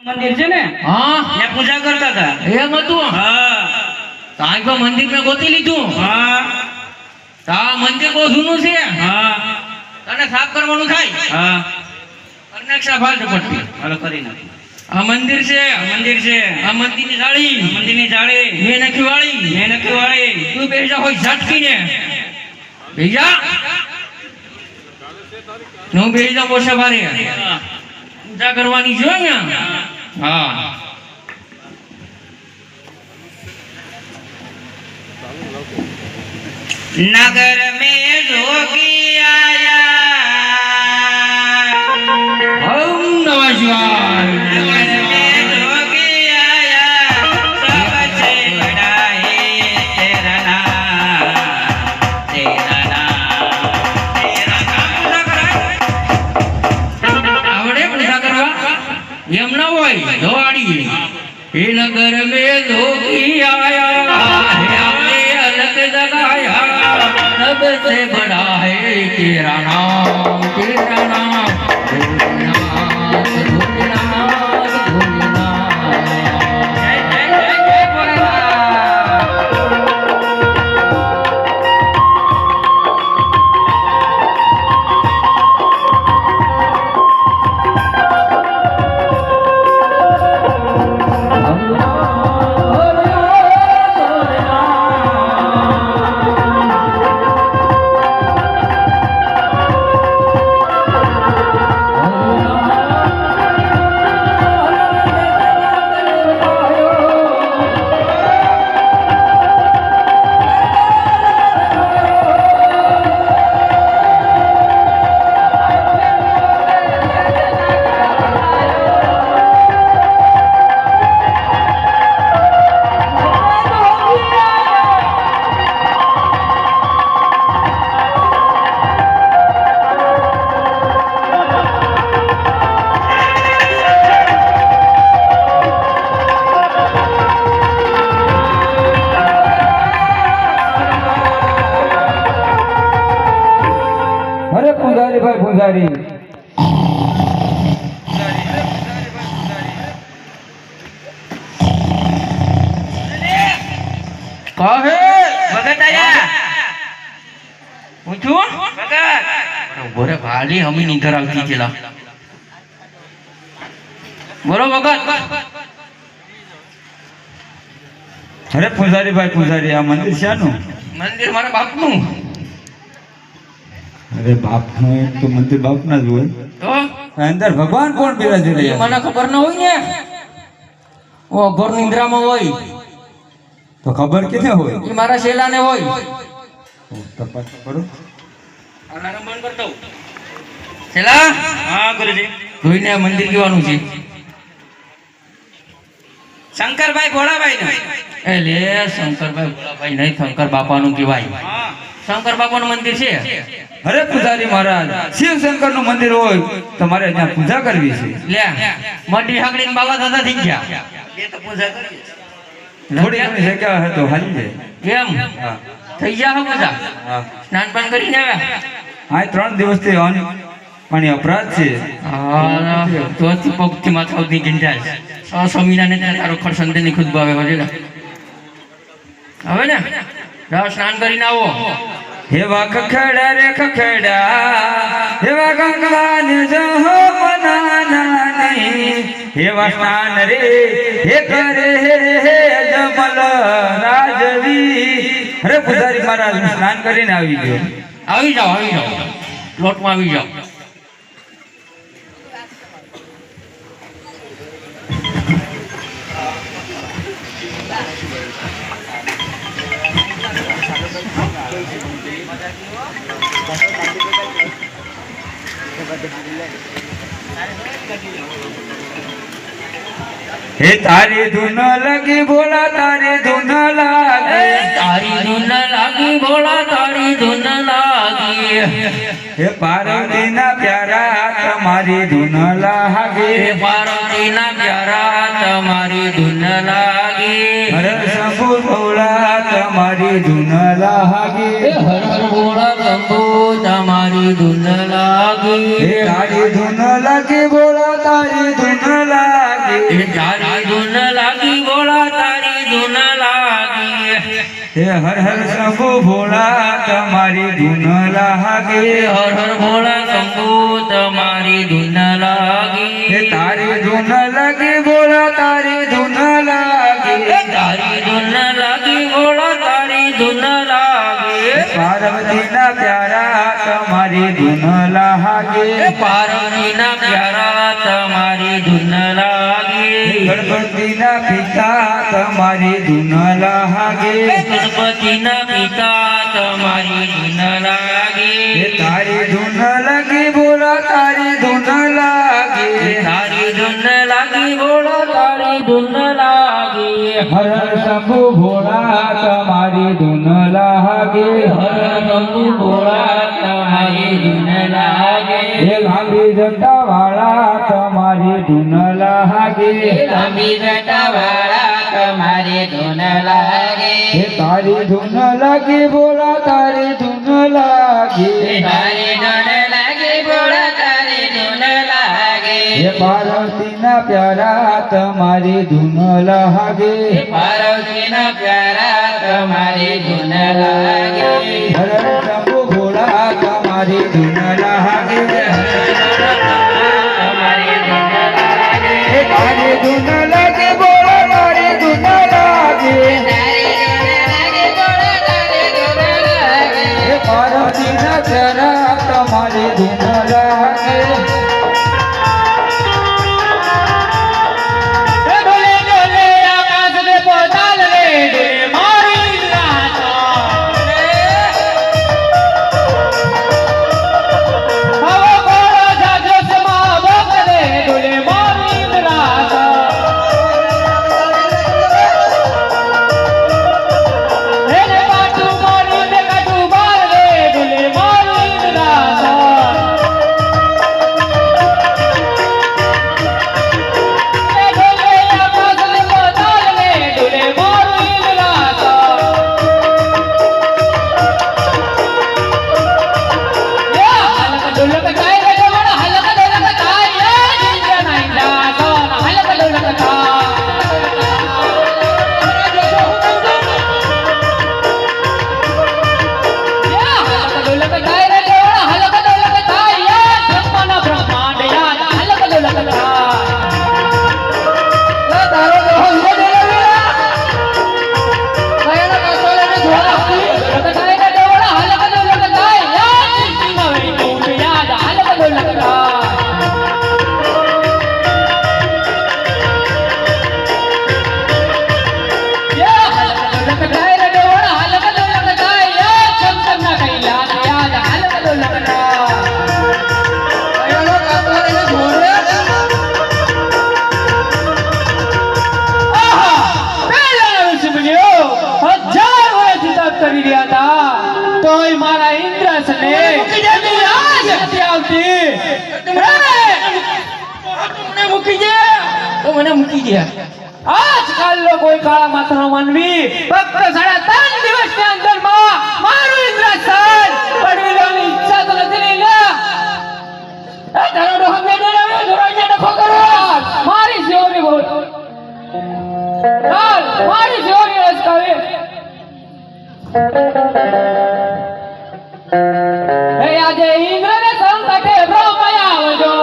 મંદિર છે ને હા ત્યાં પૂજા કરતા હતા. એમ હતું હા તાઈ તો મંદિર મેં ગોતી લીધું હા તા મંદિર બહુ જૂનું છે હા તને સાફ કરવાનું થાય હા કનેક્શન ફાલ પડતી હાલો કરી નાખી. આ મંદિર છે આ મંદિર છે. આ મંદિરની જાળી મંદિરની જાળી મેં નખી વાળી મહેનતી વાળી. તું બેજા હોય ઝટકીને બેજા નું બેજા બોસા ભારે પૂજા કરવાની છે અહીંયા હા नगर में जोगी आया ઓમ નમઃ શિવાય नगर में जोगी आया सबसे बड़ा है तेरा नाम तेरा नाम આવડે પૂજા કરવા એમ ના હોય દોવાડી એ નગર મે જોગી આયા હે આપને અલગ જગાયા सबसे बड़ा है तेरा नाम भोलेनाथ भोलेनाथ भोलेनाथ जय जय जय जय અરે પૂજારી ભાઈ પૂજારી કહે ભગત આયા પૂછું ભગત બોરે ભાલી હમી નીંદર આવતી ચેલા બોલો ભગત અરે પૂજારી ભાઈ પૂજારી આ મંદિર શાનું? મંદિર મારા બાપનું અરે બાપનું એક તો મંદિર બાપના જ હોય. તો અંદર ભગવાન કોણ બિરાજી એ રહ્યા? મને ખબર ન હોય ને ઓ ઘોર નિંદ્રામાં હોય તો ખબર કેને હોય? એ મારા શેલાને હોય તપાસ કરો. અલાર્મ બંધ કરતો શેલા હા ગુરુજી. જોઈને આ મંદિર કેવાનું છે શંકરભાઈ ભોળાભાઈ નું. એ લે શંકરભાઈ ભોળાભાઈ નહીં શંકર બાપાનું કહેવાય હા શંકર બાપાનું મંદિર છે અરે પૂજારી મહારાજ શિવ શંકર નું મંદિર હોય તો મારે ત્યાં પૂજા કરવી છે. લે મડી હાકડીને બાબા દાદા થઈ ગયા એ તો પૂજા કરી. થોડી ઘણી જગ્યા હોય તો હાલી જાય. કેમ હા થઈ ગયા હો બધા હા સ્નાન પાન કરીને આવ્યા આ 3 દિવસથી અન્ન પાણી અપરાધ છે. હા તો પગથી માથા સુધી ગીંધાય સ્વામિનારાયણ ને તારો ખરસંદે ની ખુદ ભાવે વજેલા હવે ને જાઓ સ્નાન કરીને આવો હેવા ખખડા રે ખખડા હેવા ગંગાને જહો મનાના નહીં હેવા સ્નાન રે હે કરે હે જમલ રાજવી. અરે પૂજારી મહારાજ સ્નાન કરીને આવી ગયો. આવી જાઓ પ્લોટમાં આવી જાઓ હે તારી ધૂન લગી ભોલા તારી ધૂન લાગે તારી ધૂન લાગી ભોળા તારી ધૂન લાગી હે પાર્વતીના પ્યારા તમારી ધૂન લાગે હે પાર્વતીના પ્યારા તમારી ધૂન લાગી હર શંભુ ભોળા તમારી ધૂન લાગે હર હર ભોળા શંભુ તમારી ધૂન લાગી હે તારી ધૂન લાગે ભોળા તારી ધૂન લાગે એ તારી ધૂન લાગી ભોળા તારી ધૂન લાગી હે હર હર શંભુ ભોળા તમારી ધૂન લાગે હર હર ભોળા શંભુ તમારી ધૂન લાગી હે તારી ધૂન લાગી ભોળા તારી ધૂન લાગે તારી ધૂન લાગી ભોળા તારી ધૂન લાગી પાર્વતીના પ્યારા તમારી ધૂન લાગે પાર્વતીના પ્યારા તમારી ધૂન લાગી ગણપતિના પિતા તમારી ધૂન લાગે ગણપતિના પિતા તમારી ધૂન લાગી હે તારી ધૂન લાગી ભોળા તારી ધૂન લાગે તારી ધૂન લાગી ભોળા તારી ધૂન લાગી હર હર શંભુ ભોળા તમારી ધૂન લાગે હર શંભુ ભોળા તમારી ધૂન લાગે હે લાંબી જટા વાળા તમારી ધૂન લાગે લાંબી જટા વાળા તમારી ધૂન લાગે હે તારી ધૂન લાગી ભોળા તારી ધૂન લાગે તારી ધૂન લાગી ભોળા તારી ધૂન લાગે હે પાર્વતીના પ્યારા તમારી ધૂન લાગે પાર્વતીના પ્યારા તમારી ધૂન લાગે હર હર શંભુ ભોળા તમારી ધૂન લાગે તમારી ધૂન લાગે હે તારી ધૂન લાગે ભોળા તારી ધૂન લાગે હે પાર્વતીના પ્યારા તમારી ધૂન લાગે ડોલે ડોલે આકાશ ને પોતાલ રે ડોલે મારી રાતા હવા કોળો જાજો સમા બકરે ડોલે મારી રાતા રે કાટુ મારી ને કાટુ બાર રે ડોલે મારી રાતા ડોલે આકાશ ને પોતાલ રે ડોલે મારી રાતા હલક ડુલક થાય રે જવાન હલક ડુલક થાય એ જીજા નહીં જાતો હલક ડુલક થાય હલક ડુલક થાય રે જવાન હલક ડુલક થાય એ બ્રહ્માના બ્રહ્માંડ યાદ હલક ડુલક થાય તારો દોહો લે કયાના કાસોલે ને જોડા ડુલક થાય રે જવાન હલક ડુલક થાય એ જીજા નહીં તું યાદ હલક ડુલક થાય હલક થાય રે જવાન હલક ડુલક થાય એ ચમચમના કૈલાસ યાદ હલક ડુલક થાય કયાનો કાસોલે ને જોડે પેલા ઋષિમુનિઓ 1000 વર્ષથી તપ કરી રહ્યા હતા તોય મારા ઇન્દ્રસને આજ નથી આવતી મને મૂકી દે તો મને મૂકી દે આજકાલનો કોઈ કાળા માથાનો માનવી ફક્ત 3.5 દિવસની અંદરમાં મારું ઇન્દ્રસન પડવી લેવાની ઈચ્છા તો નથી લઈ લે તારો ડોહો મેડે ધોરાઈને ડખો કરો મારી સેવાની બોલ ચાલ મારી સેવાની રસ કરે હે આજે ઇન્દ્રને સંકટે બ્રહ્મયા આવજો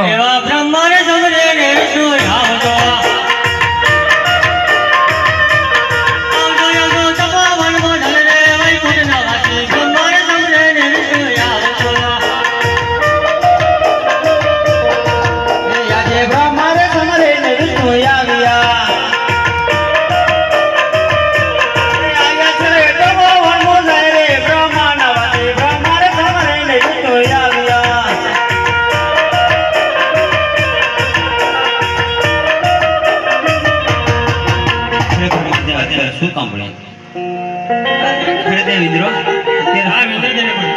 એવા બ્રહ્માને સમરે ને વિષ્ણુ આવજો તપોવન મોઢલ રે વૈકુંઠના વાસી બ્રહ્માને સમરે ને વિષ્ણુ આવજો આજે બ્રહ્માને સમરે ને વિષ્ણુ શું કામ પડે હૃદય વિદ્રોહ હા વિંદ્રદેવને પણ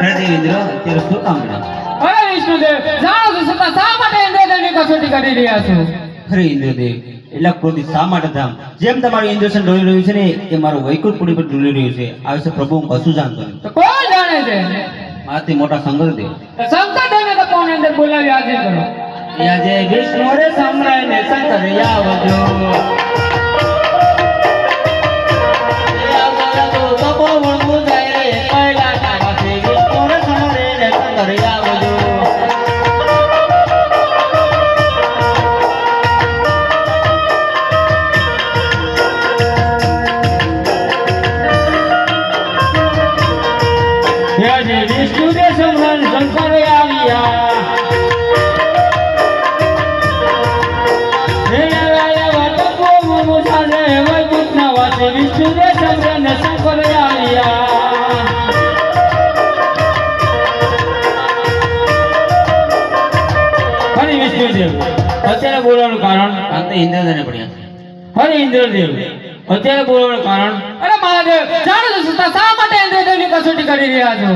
હૃદય વિદ્રોહ અત્યારે શું કામ પડે અરે વિષ્ણુદેવ જાણો છો છતાં શા માટે ઇન્દ્રદેવની કસોટી કરી રહ્યા છો? અરે ઇન્દ્રદેવ એટલા ક્રોધિત શા માટે ધામ જેમ તમારું ઇન્દ્રસન ડોલી રહ્યું છે ને એ મારું વૈકુંઠપુરી પર ડોલી રહ્યું છે આ વિશે પ્રભુ હું કશું જાણતો નથી. તો કોણ જાણે છે? મારાથી મોટા શંકરદેવ શંકરદેવને તો કોણ અંદર બોલાવી હાજર કરો. આજે વિષ્ણુ રે સમરાય ને શંકર આવજો તપોવન મુજાય રે કૈલાસના વાસી વિષ્ણુ રે સમરે ને શંકર આવજો આજે વિષ્ણુદેવ સમરણ શંકર આવ્યા. હે આવ્યા તપો મુસાલે વૈકુંઠના વાસી વિષ્ણુદેવ સમરણ શંકર આવ્યા. હરિ વિષ્ણુદેવ અત્યારે બોલવાનું કારણ? કાંતે ઇન્દ્રદેવને પડ્યા હરિ ઇન્દ્રદેવ અત્યારે બોલવાનું કારણ? અરે મહાદેવ જાણો છો છતાં શા માટે ઇન્દ્રદેવની કસોટી કરી રહ્યા છો?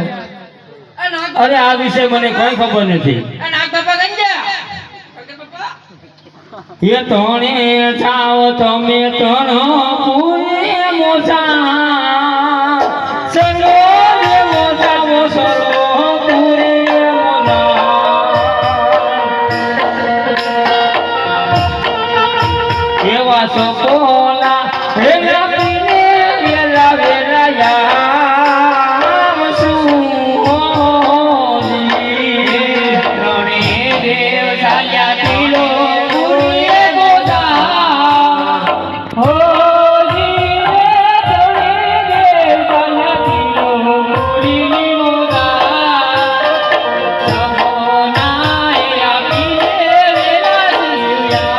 અરે આ વિશે મને કોઈ ખબર નથી. એ તોણે જાઓ તમે તણો પૂરે મોસા સર્વો રે મોસા મોસરો પૂરે મોસા એવા સપોલા હે લાપીને વેલા વેરાયા સુઓજી ત્રણે દેવ સાયા પીલો પૂરીએ ગોદા હોજી ત્રણે દેવ સાયા પીલો પૂરી ગોદા સમોનાય આપીને વેલા સુયા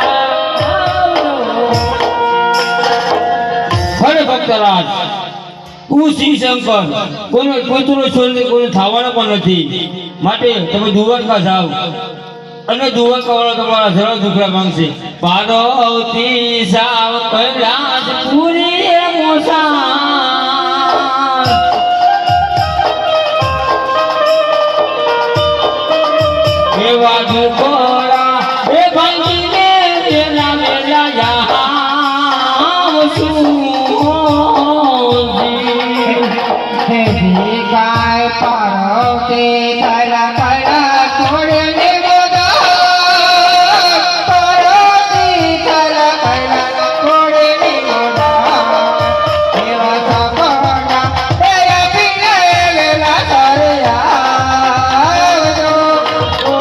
હરે ભક્તરાજ ઉસી શંકર કોઈનો પુત્રો છોડીને કોઈ થવાનો પણ નથી માટે તમે દ્વારકા જાઓ અને દ્વારકા વાળા તમારા સરળ દુખડા માંગશે. પાર્વતી સાવ કૈલાસ પૂરી મોસા એવા દુખડા એ ભાંગીને વેલા વેલા યા ગાય પાર્વતી થલા થલા છોડીને ગોદા પાર્વતી થલા થલા છોડીને ગોદા એવા સપના તેરા પીને વેલા કરે આવજો ઓ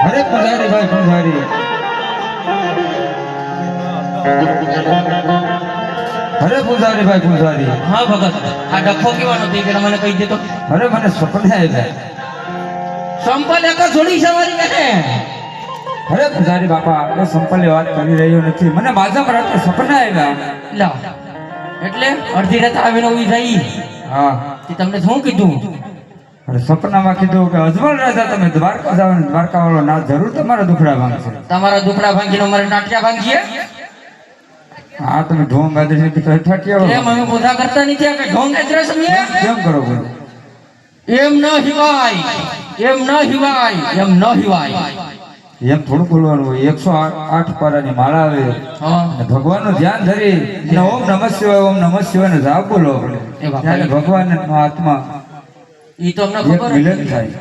અરે પૂજારી ભાઈ પૂજારી અરે પૂજારી ભાઈ પૂજારી હા ભગત આ ડખો કેવાનો તે પેલા મને કહી દેતો અરે મને સપને આવ્યા. સંપલ એક જોડી સવારી કહે અરે પૂજારી બાપા એ સંપલની વાત કરી રહ્યો નથી. મને માજામાં રાત્રે સપના આવ્યા. લાવ એટલે અડધી રાત આવીને ઉભી થઈ હા તે તમને શું કીધું? અરે સપનામાં કીધું કે અજમલ રાજા તમે દ્વારકા જાઓ ને દ્વારકા વાળો ના જરૂર તમારા દુખડા ભાંગશે. તમારા દુખડા ભાંગીને મારે નાટ્યા ભાંગીએ હા તમે ઢોંગ ગાદી છે તો ઠાઠિયા કેમ અમે પૂજા કરતા નથી કે ઢોંગ એત્રે સમયે કેમ કરો બોલો? એમ ન હિવાય એમ ન હિવાય એમ ન હિવાય એમ થોડું બોલવાનું હોય. 108 પારાની માળા આવે હા અને ભગવાનનું ધ્યાન ધરી અને ઓમ નમઃ શિવાય ઓમ નમઃ શિવાય ને જાપ બોલો આપણે. એ બાપા. ત્યારે ભગવાનનો આત્મા ઈ તો અમને એક ખબર મિલન હતી. થાય.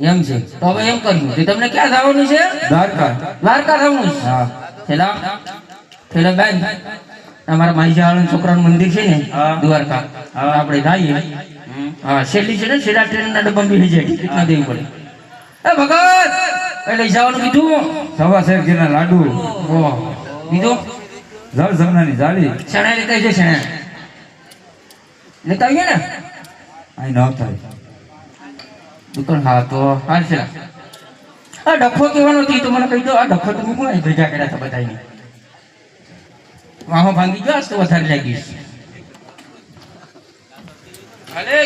એમ છે તો હવે એમ કર્યું તે તમને ક્યાં જવાનું છે? દ્વારકા. દ્વારકા જવાનું છે. હા પેલા પેલા બેન અમારા માઈજાવાળાનું છોકરાનું મંદિર છે ને દ્વારકા આપણે જઈએ હા છેલ્લી છે ને છેલ્લા ટ્રેનના ડબ્બા બેસી જાય ટિકિટ ના દેવી પડે. એ ભગત એ લઈ જવાનું કીધું. સવા શેર ઘીના લાડુ ઓહ બીજું જળ જમનાની જાળી શણા લેતા છે શણા લેતા આવીએ ને અહીં ન થાય. દુકાન હા તો હાલ છે આ ડખો કહેવાનો હતી તો મને કહી દો. આ ડખો તો હું કોણ ભેગા કર્યા હતા બધાને વાહો ભાંગી ગયો આજ તો વધારે લાગીશ અલે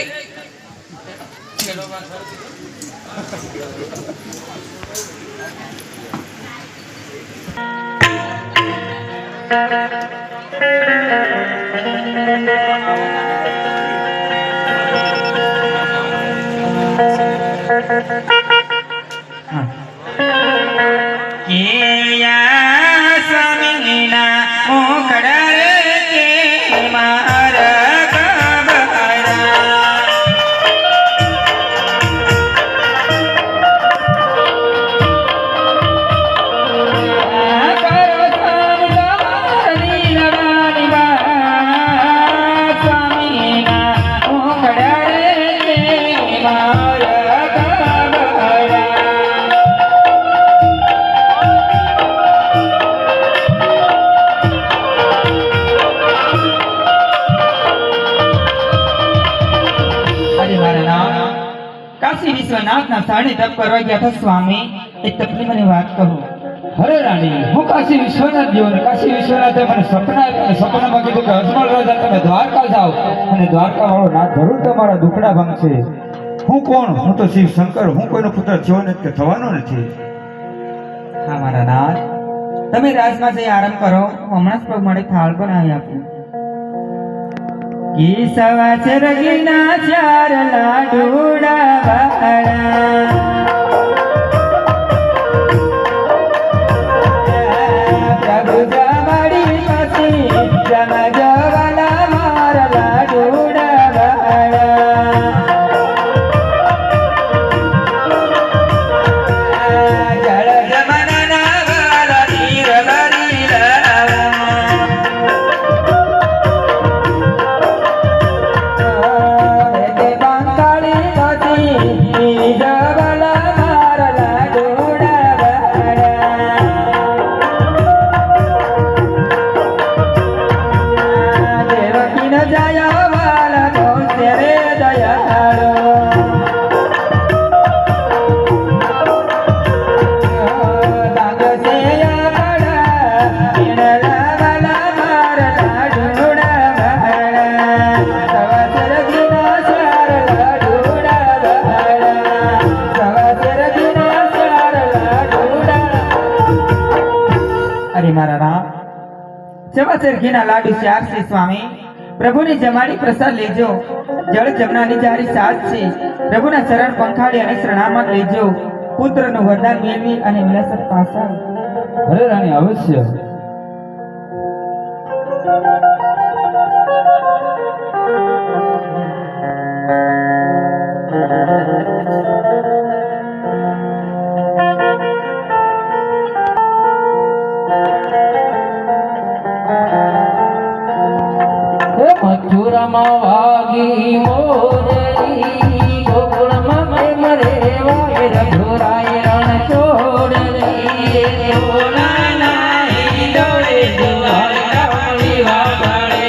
કાશી વિશ્વનાથના સ્થાને તપ કરવા ગયા હતા સ્વામી. એક તપની મને વાત કહો. અરે રાણી, હું કાશી વિશ્વનાથ ગયો અને કાશી વિશ્વનાથે મને સપના આપ્યા અને સપનામાં કીધું કે અજમલ રાજા તમે દ્વારકા જાઓ અને દ્વારકા વાળો નાથ જરૂર તમારા દુખડા ભાંગશે. હું કોણ? હું તો શિવ શંકર. હું કોઈનો પુત્ર થયો નથી કે થવાનો નથી. હા મારા નાથ, તમે રાજમાં જઈ આરામ કરો. હું હમણાં જ પગ મળે થાળ બનાવી આપું. કી સવા ચરગીના ચાર લાડુડા વાળા પ્રભુ જમાડી પછી જમ જવાલા મારા લાડુડા વાળા જળ જમના વાલા નીર ભરી ઘીના લાડુ ચાર છે સ્વામી. પ્રભુની જમાડી પ્રસાદ લેજો. જળ જમનાની જારી સાત છે. પ્રભુના ચરણ પંખાડી અને શરણામત લેજો. પુત્રનું વરદાન મેળવી અને વિલાસર પાછા. અરે રાણી, અવશ્ય. મથુરામાં વાગી મોરલી, ગોકુળમાં પ્રેમ રેવાય, રઘુરાય રણ છોડ દઈએ. સોના નાહી દોડે જુવાળા વાળી વાગાડે.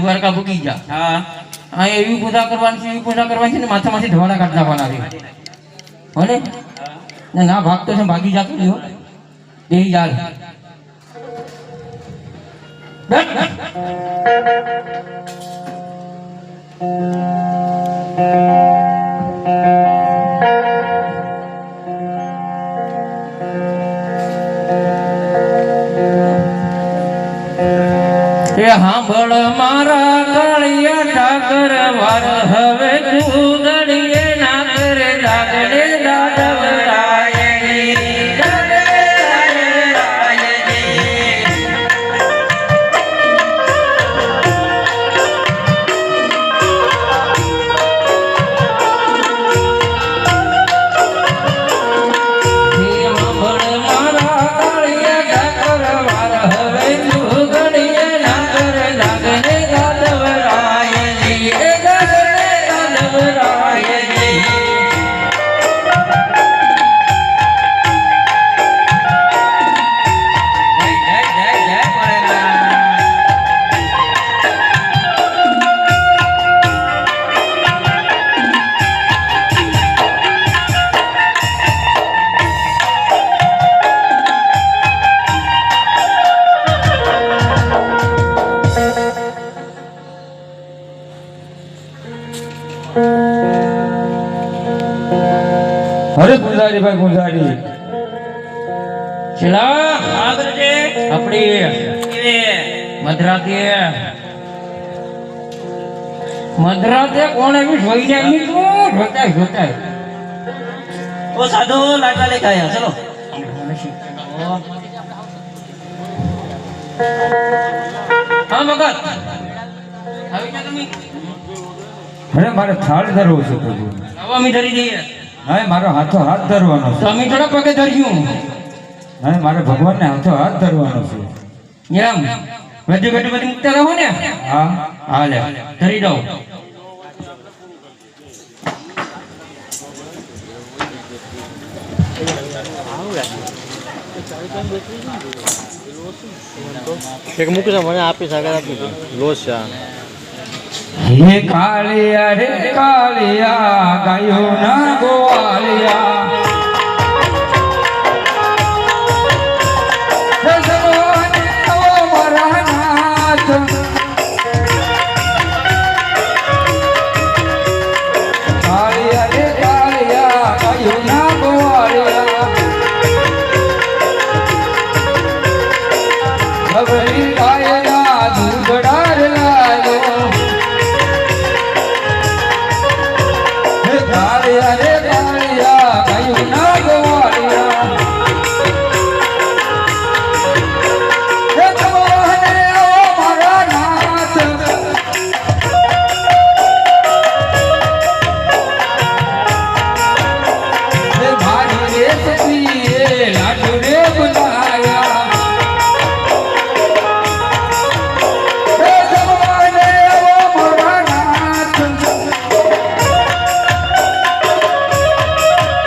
દ્વારકા ભૂકી જા. હા, આ એવી પૂજા કરવાની છે, એવી પૂજા કરવાની છે ને માથામાંથી ધવાના કાઢ નાખવાના છે. ભલે ને ના ભાગતો છે, ભાગી જાતો રહ્યો એ યાર. એ સાંભળ મારા કાળિયા ઠાકર વાર, હવે તું ગળીએ ના કરે જાગડે દાદવ રાયની. અરે પૂજારી ભાઈ પૂજારી છેલ્લા આગળ છે આપણી એ મધરાતે કોણ એવી જોઈ જાય નહીં તું જોતા ઓ સાધુ લાડવા લેખા આયા ચલો હા ભગત આવી ગયા તમે અરે મારે થાળ ધરવો છે પ્રભુ હવે અમે ધરી દઈએ હા મારો હાથો હાથ ધરવાનો તો અમે થોડા પગે ધર્યું છે હા મારે ભગવાનને હાથો હાથ ધરવાનો છે એમ બધી બધી મુકતા રહો ને હા હા લે ધરી દઉં એક મૂકી મને આપીશ આગળ આપી દો લોસ છે હે કાળિયા રે કાળિયા ગાયો ના ગોવાલિયા ભગવાન ઓ મારા નાથ કાળિયા રે કાળિયા ગાયો ના ગોવાલિયા ખબરી ગાયના દૂધડાર લાલો કાળિયા રે કાળિયા ગાયો ના ગોવાલિયા હે ભગવાન ઓ મારા નાથ હે મારી રે સતી રે લાડુ રે બનાયા હે ભગવાન ઓ મારા નાથ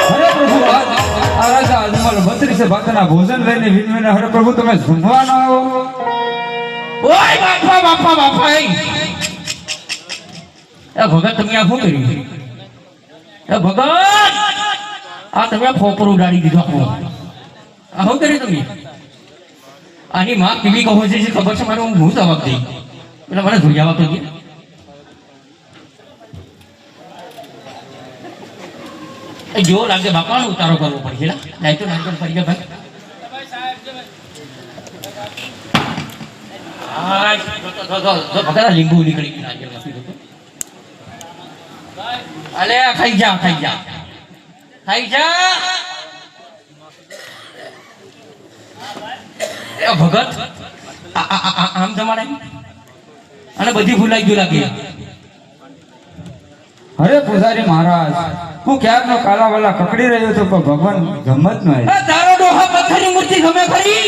હરે પ્રભુ આ રાજા અજમલ 32 ભાતના ભોજન લઈને વિનવીને હરે પ્રભુ તમે જમવા ના આવો ઓય બાપા એ ભગત તમે આ શું કર્યું એ ભગત આ તમે ખોપર ઉડાડી દીધો આ શું કર્યું તમે આની માં કેવી કહો છે ખબર છે મારે હું જવાબ દઈ એટલે મને જોઈ આવતો ગયા જો લાગે બાપાનો ઉતારો કરવો પડશે નહીં તો નાખો પડી ગયા ભાઈ ભગત લીંબુ નીકળી ગયું અલે ખાઈ જા એ ભગત આમ તમારે અને બધી ભૂલાઈ ગયું લાગે હરે પૂજારી મહારાજ હું ક્યારનો કાલાવાલા કકડી રહ્યો હતો પણ ભગવાન ગમત ન આવી તારો ડોહા પથ્થરની મૂર્તિ ગમે ખરી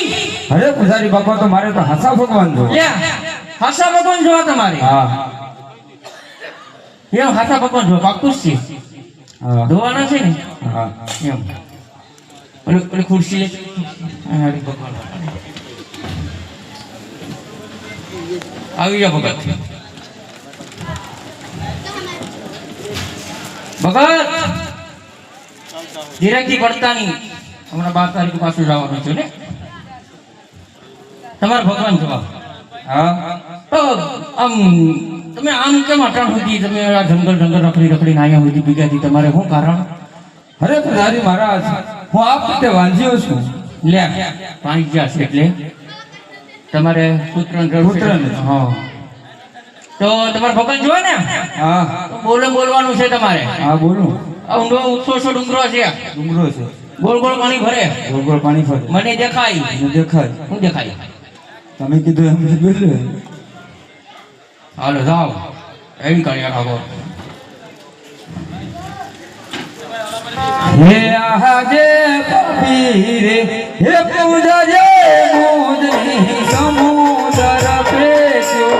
હરે પૂજારી બાપા તો મારે તો હાસા ભગવાન જો હાસા ભગવાન જોવા તમારે હા એમ હાસા ભગવાન જોવા પાકું જ છે હા ધોવાના છે ને હા એમ ઓલી ખુરશી લે હારી ભગવાન આવી જા ભગત ધીરેથી પડતા નહીં હમણાં 12 તારીખ પાછું જવાનું છે ને તમારા ભગવાન જોવા હા તો આમ તમે આમ કેમ અટાણ સુધી તમે આ જંગલ રખડીને અહીંયા સુધી ભેગા થી તમારે શું કારણ હરે પૂજારી મહારાજ હું આપ રીતે વાંચ્યો છું લે પાણી જશે એટલે તમારે પુત્રને પુત્રને. હા તો તમારે ભગવાન જોવા ને હા તો બોલવાનું છે તમારે હા બોલું આ ઊંડો ઊંચો ડુંગરો છે ડુંગરો છે ગોળ ગોળ પાણી ભરે ગોળ ગોળ પાણી ફરે મને દેખાય મને દેખાય શું દેખાય તમે કીધું એમ બોલ્યો હાલો જાઓ એવી કાઢ્યા ખાગો હે આજે પીરે હે પૂજા જે મોદની સમુદર પ્રેસ્યો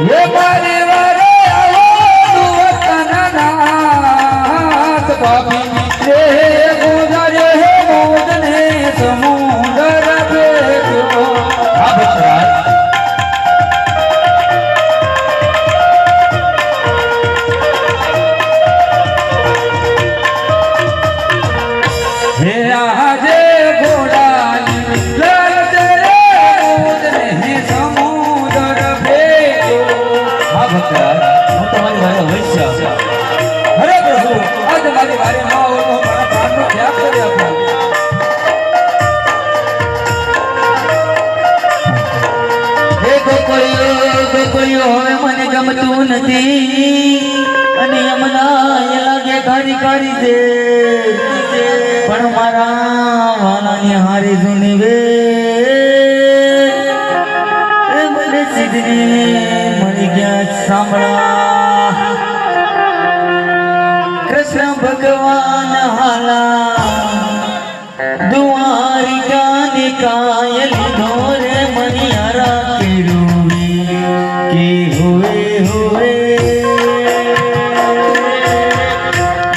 હે પરિવારે આવો વતન નાથ પાપી હે પૂજા જે મોદને સમુદર પ્રેસ્યો આ બચરા હે આજે ઘોડાની લલચરે ઉદને સમુદર ભેટ્યો ગોગળિયો હવે મને ગમતું નથી અને હમણાં એ લાગે ખારી ખારી છે પણ મારા વાલાની હારી જૂની વે એ મને સિદ્ધને મળી ગયા સાંભળા કૃષ્ણ ભગવાન હાલા દ્વારિકા ને કાયલ ધોરે મનિયારા કેરુવી કે હોવે હોવે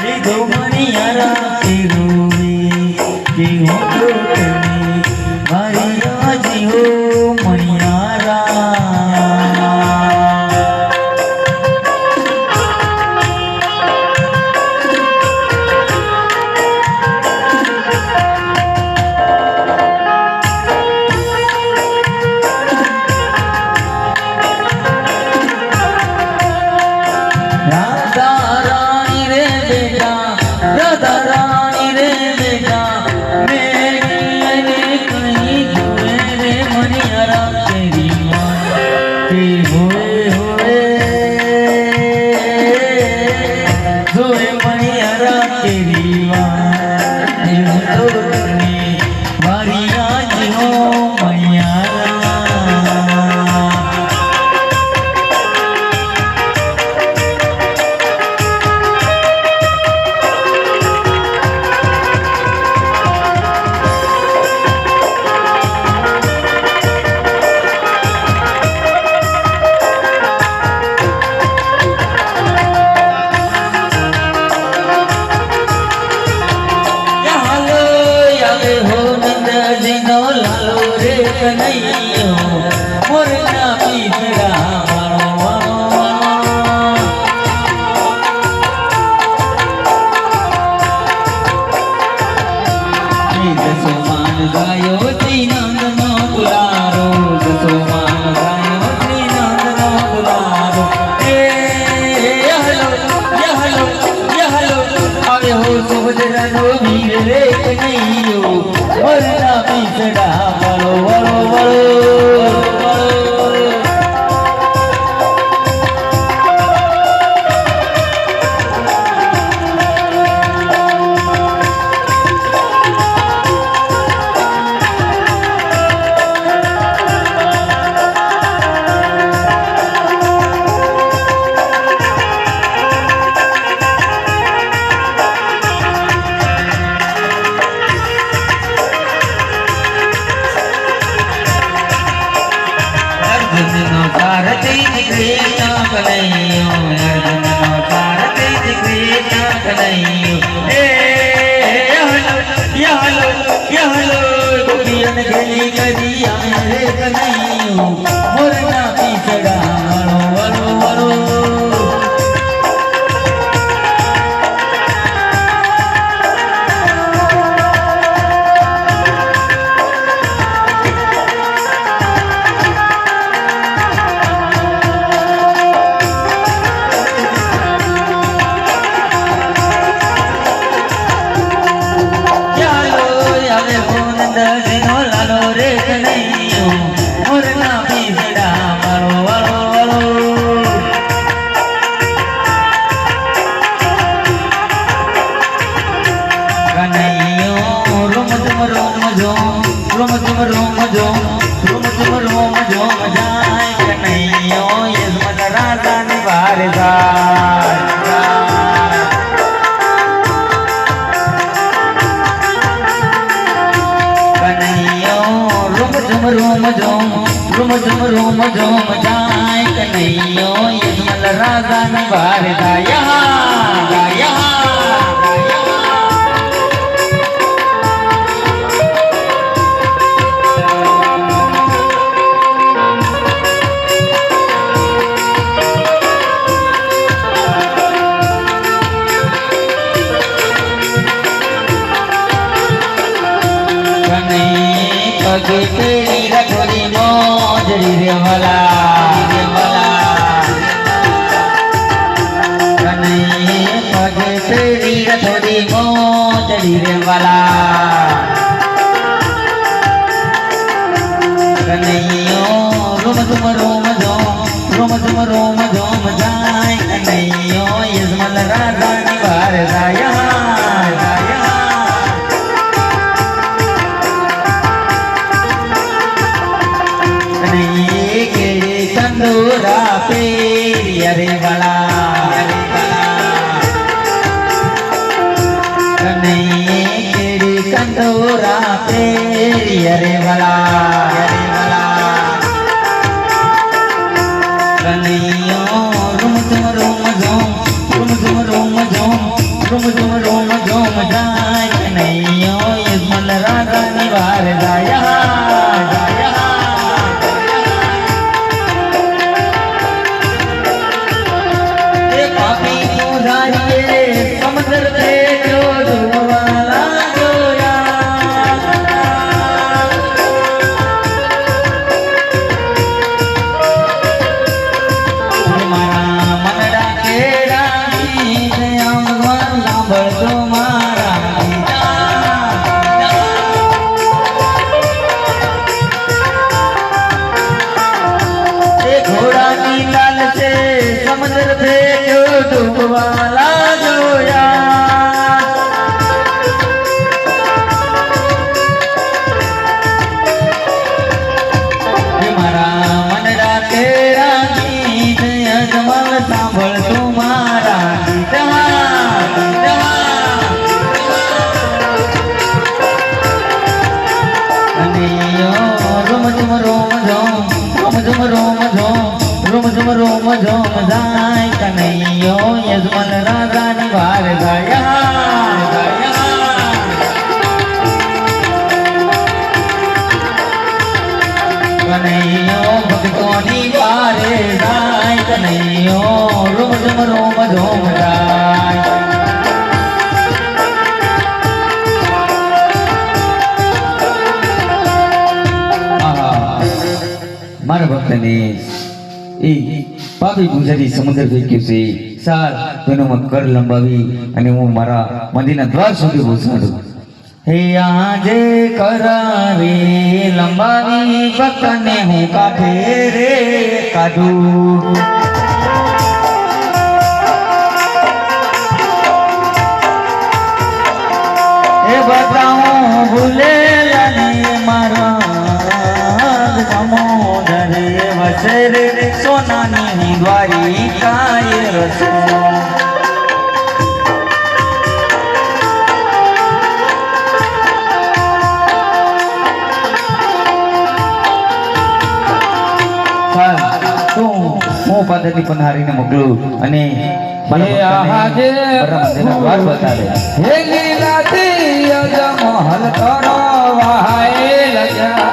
લીધો મનિયારા કેરુવી કે હોતો તમે મારી આજી હો મનિયારા અરે વાલા કનૈયે કેરી કંદોરા પેરી અરે વાલા કનૈયો રૂમ ઝુમ રૂમ ઝુમ જાય કનૈયો યજમન રાજાની વાર જાય એ પાપી ઉધારીએ સમંદર ભેજો ડૂબવાલા જોયા મારા મનડા કેળાની દયા ભગવાન સાંભળજો મારા એ ઘોડાની લાલ છે સમંદર ભેજો ડૂબવાલા જોયા એ મારા મનડા કેળાની દયા જમાલ સાંભળજો મારા રોમ ઝોમ જાય કનૈયો યજમન રાજાની વાર ગયા કનૈયો ભક્તોની વારે જાય કનૈયો રોમ ઝોમ જાય મારા ભક્તને એ પાપી પૂજારી સમુદ્ર ફેંક્યું છે સાર તેનો મત કર લંબાવી અને હું મારા મંદિરના દ્વાર સુધી પહોંચાડું હે આજે કરાવે લંબાવી ભક્તને હું કાઢે રે કાઢું એ બતાવું ભૂલેલાને મારા સમોદરે વસરે સોનાની દ્વારિકાએ રસો હું પાદરની પનહારીને મોકલું અને દ્વાર બતાવે હે લીલાથી અજમહલ કરો વહાએ લજા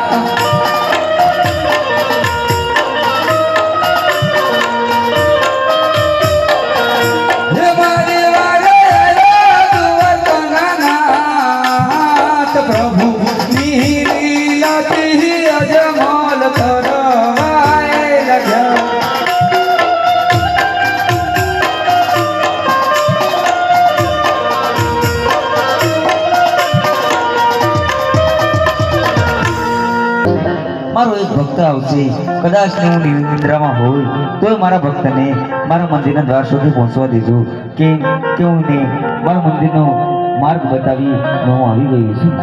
મારો એક ભક્ત આવશે કદાચ ને હું નિંદ્રામાં હોય તો મારા ભક્તને મારા મંદિરના દ્વાર સુધી પહોંચવા દેજો કે હું ને મારા મંદિરનો માર્ગ બતાવી હું આવી ગયો છું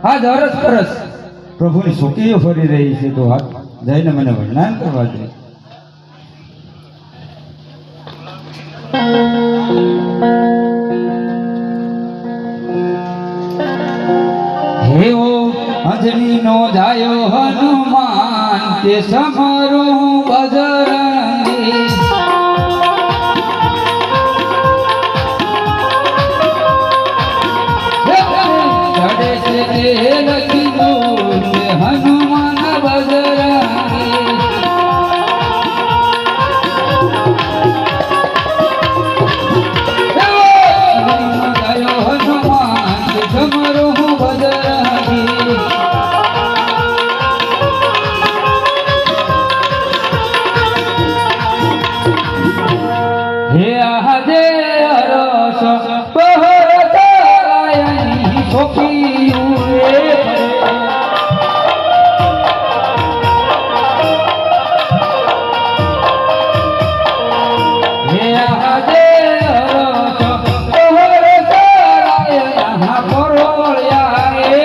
આજ અરસ પરસ પ્રભુની સુકીઓ ફરી રહી છે તો હાથ જઈને મને વર્ણન કરવા દે હે ઓ રજની નો જાયો હનુમાન તે સમરું બજરંગી ચડે છે તે લખી દો તે હનુમાન બજરંગી જાયો હનુમાન તે સમરું બજરંગી હે આદે અરસ પહર તારાયની સોપીયું રે હે આદે અરસ પહર તારાયના પરોળ્યા રે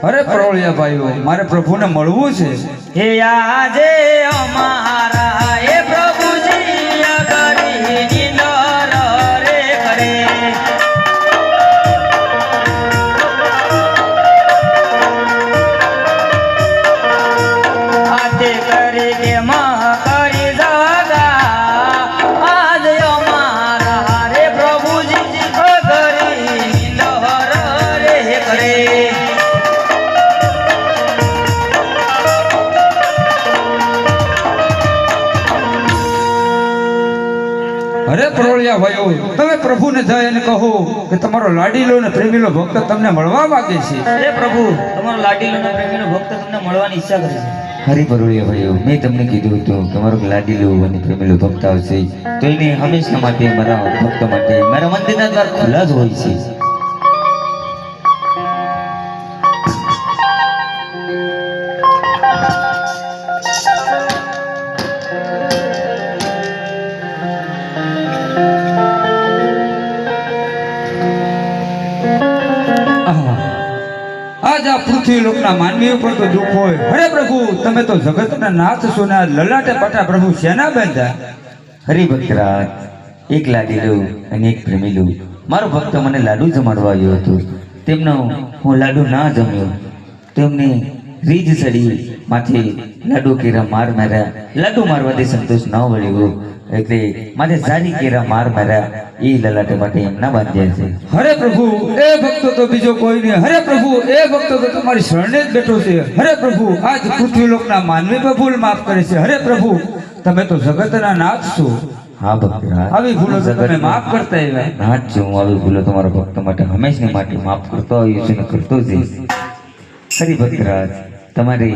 અરે પરોળિયા ભાઈઓ મારે પ્રભુને મળવું છે હે આજે અમારા એ પ્રભુજી અગરી નિંદર રે કરે આતે કરી કે માં કરી જગા આજ અમારા રે પ્રભુજી અગરી નિંદર રે કરે અરે પરોળિયા ભાઈઓ તમે પ્રભુને જાય અને કહો કે તમારો લાડીલો ને પ્રેમીલો ભક્ત તમને મળવા માંગે છે હે પ્રભુ તમારો લાડીલો અને પ્રેમીનો ભક્ત તમને મળવાની ઈચ્છા કરે છે હરી પરોળિયા ભાઈઓ મેં તમને કીધું હતું કે મારો લાડીલો અને પ્રેમીલો ભક્ત આવશે તો એને હંમેશા માટે મારા ભક્ત માટે મારા મંદિરના દ્વાર ખુલ્લા જ હોય છે આજ આ પૃથ્વી લોકના માનવી ઉપર તો દુઃખ હોય અરે પ્રભુ તમે તો જગતના નાથ છો ને આ લલાટે પાટા પ્રભુ શેના બાંધ્યા હરિભક્તરાજ એક લાડીલો અને એક પ્રેમીલો મારો ભક્ત મને લાડુ જમાડવા આવ્યો હતો તેમનો હું લાડુ ના જમ્યો તેમને રીજ સડી માથે લાડુ કેરા માર માર્યા લાડુ મારવાથી સંતોષ ન વળ્યો એટલે માથે સારી કેરા માર માર્યા એ લલાટે માટે એમ ના બાંધ્યા છે હરે પ્રભુ એ ભક્તો તો બીજો કોઈ નહીં હરે પ્રભુ એ ભક્તો તો તમારી શરણે જ બેઠો છે હરે પ્રભુ આજ પૃથ્વી લોકના માનવી પર ભૂલ માફ કરે છે હરે પ્રભુ તમે તો જગતના નાથ છો હા ભક્તરાજ આવી ભૂલો તો તમે માફ કરતા આવ્યા નાથ છું હું આવી ભૂલો તમારા ભક્ત માટે હંમેશને માટે માફ કરતો આવ્યો છું ને કરતો જઈશ હરિભક્તરાજ તમારે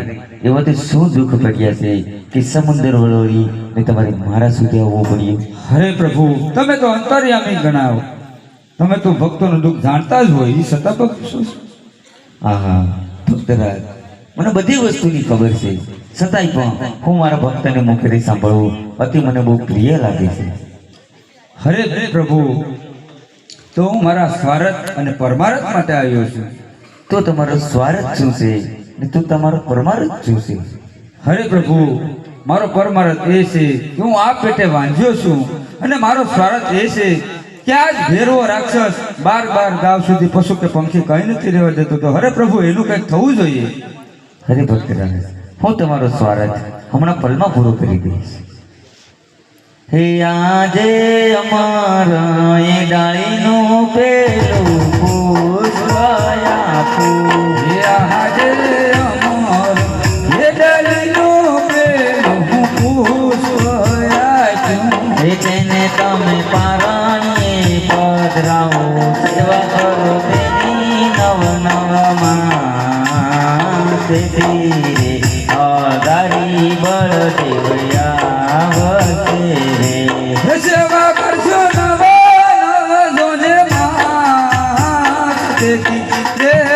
એવા તો શું દુઃખ પડ્યા છે કે સમુદ્ર વળોળી ને તમારે મારા સુધી આવવું પડ્યું હરે પ્રભુ તમે તો અંતર્યામી ગણાવો તમે તો ભક્તોનું દુઃખ જાણતા જ હોય એ છતાં ભક્ત શું છે? આહા ભક્તરાજ મને બધી વસ્તુની ખબર છે છતાંય પણ હું મારા ભક્તને મુખેથી સાંભળવું અતિ મને બહુ પ્રિય લાગે છે હરે પ્રભુ તો હું મારા સ્વાર્થ અને પરમાર્થ માટે આવ્યો છું તો તમારો સ્વાર્થ શું છે ને તો તમારો પરમાર્થ શું છે હરે પ્રભુ મારો પરમાર્થ એ છે કે હું આ પેટે વાંધ્યો છું અને મારો સ્વાર્થ એ છે કે આજ ભેરવો રાક્ષસ 12 ગાવ સુધી પશુ કે પંખી કઈ નથી રહેવા દેતો તો હરે પ્રભુ એનું કંઈક થવું જોઈએ હરે ભક્તરાજ હું તમારો સ્વાર્થ હમણાં પલમાં પૂરો કરી દઈશ હે આજે અમારા એ ડાળીનું પેલું પુષ્પાયા ફૂલ હે આજે અમર હે ડાળીનું પેલું પુષ્પ આપ્યું. હે તેને તમે પારાણીએ પધરાવો સેવા કરો તેની નવ નવમાં તેથી અગારી બળદેવયા વસે હે સેવા કરશો નવા નવ જોને માં તેથી દેહ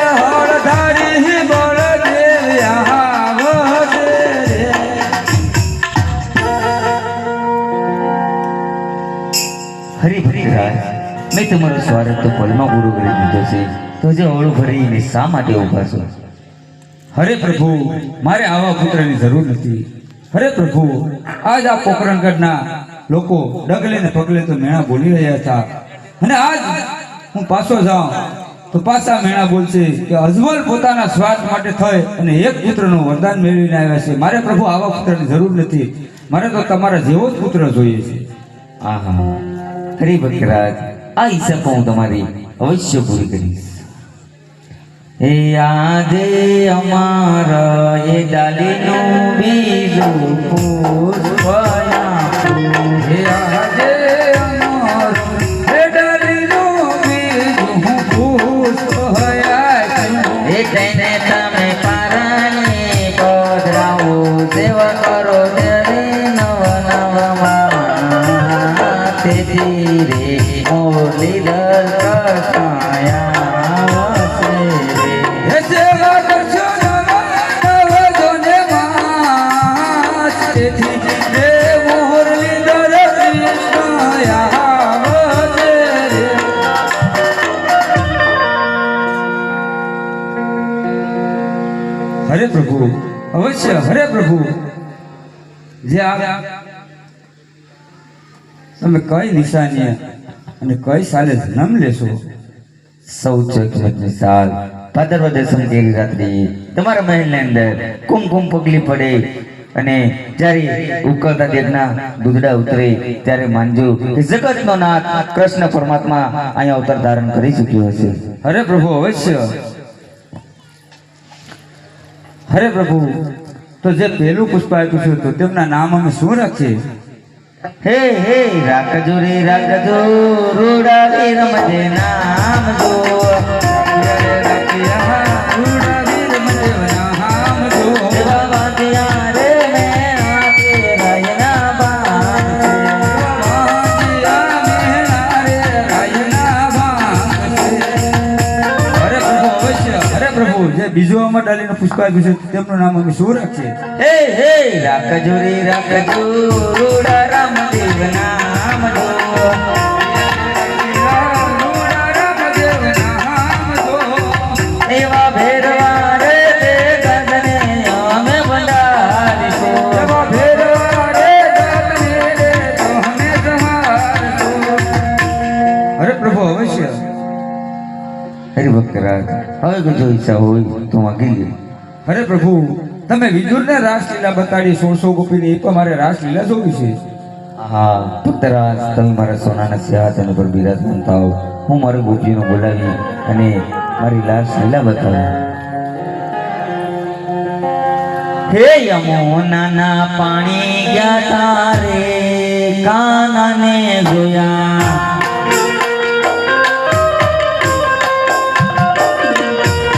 મેં તમારો સ્વાર્થ તો પલમાં પૂરો કરી દીધો છે, તો જે ઓળું ભરીને શા માટે ઊભા છો? હરે પ્રભુ, મારે આવા પુત્રની જરૂર નથી. હરે પ્રભુ, આજ આ પોકરણગઢના લોકો ડગલે ને પગલે તો મેણા બોલી રહ્યા હતા, અને આજ હું પાછો જાઉં તો પાછા મેણા બોલશે કે અજમલ પોતાના સ્વાર્થ માટે થઈ અને એક પુત્રનું વરદાન મેળવીને આવ્યા છે. મારે પ્રભુ આવા પુત્રની જરૂર નથી, મારે તો તમારા જેવો જ પુત્ર જોઈએ છે. આહા, હરે ભક્તરાજ, આ ઈચ્છા પણ હું તમારી અવશ્ય પૂરી કરીશ. એ આજે અમારા એ ડાલીનું બીજું પુષ્પ આપ્યું. હે આજે અમારું હે ડાલીનું બીજું પુષ્પ આપ્યું. એ તેને તમે પારણે પધરાવો, સેવા કરો ત્યારે નવ નવમાં. તેથી રે મોરલી દલ કસાયા વસે રે. હે સેવા કરશો નવજોને માં, તેથી હે મોરલી દર કૃષ્ણ આવશે રે. હરે પ્રભુ, અવશ્ય હરે પ્રભુ. જે આ તમે કઈ નિશાનીએ અને કઈ સાલે જન્મ લેશો? સૌ ચોકની સાલ ભાદરવા દસમની રાત્રે તમારા મહેલની અંદર કુમકુમ પગલી પડે અને જ્યારે ઉકળતા દેવના દૂધડા ઉતરે ત્યારે માનજો કે જગતનો નાથ કૃષ્ણ પરમાત્મા અહીંયા અવતાર ધારણ કરી ચૂક્યો હશે. હરે પ્રભુ, અવશ્ય. હરે પ્રભુ, તો જે પહેલું પુષ્પ આપ્યું છે તો તેમના નામ અમે શું રાખીએ? હે હે રાખજો રે રાખજો, રૂડાવી રમજે નામ જો. એવા વાંધ્યા રે મેણા કે રાયના હરે પ્રભુ, અવશ્ય. હરે પ્રભુ, જે બીજું અમાર ડાલીને પુષ્પ આપ્યું છે તેમનું નામ અમે શું રાખીએ? હે હે રાખજો રે રાખજો, રૂડા રામદેવ નામ જો. એવા ભેરવા રે તે ગગને અમે બંધારીશું. હરે પ્રભુ, અવશ્ય. હરિ ભક્તરાજ, હવે જો ઈચ્છા હોય તો માગી લે. હરે પ્રભુ, તમે વિદુરને રાસલીલા બતાડી 1600 ગોપીની, એ પણ મારે રાસલીલા જોવી છે. હા ભક્તરાજ, તમે મારા સોનાના સિંહાસન પર બિરાજમાન થાઓ. હું મારી ગોપીઓને બોલાવી અને મારી લાશ લીલા બતાવું. હે યમુનાના પાણી ગયા તારે કાનાને જોયા.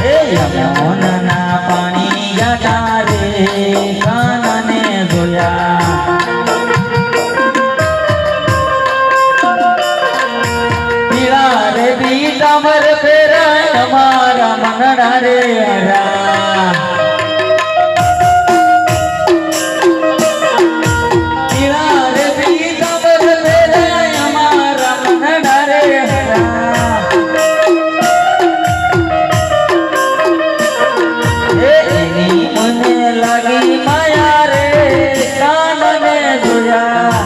હે યમુનાના પાણી ગયા તારે કાનાને જોયા. પીળા રે પીતાંબર ફેરાય અમારા મનડા રે હરા. પીળા રે પીતાંબર ફેરાય અમારા મનડા રે હરા. હે એની મને લાગી માયા રે કાનને જોયા.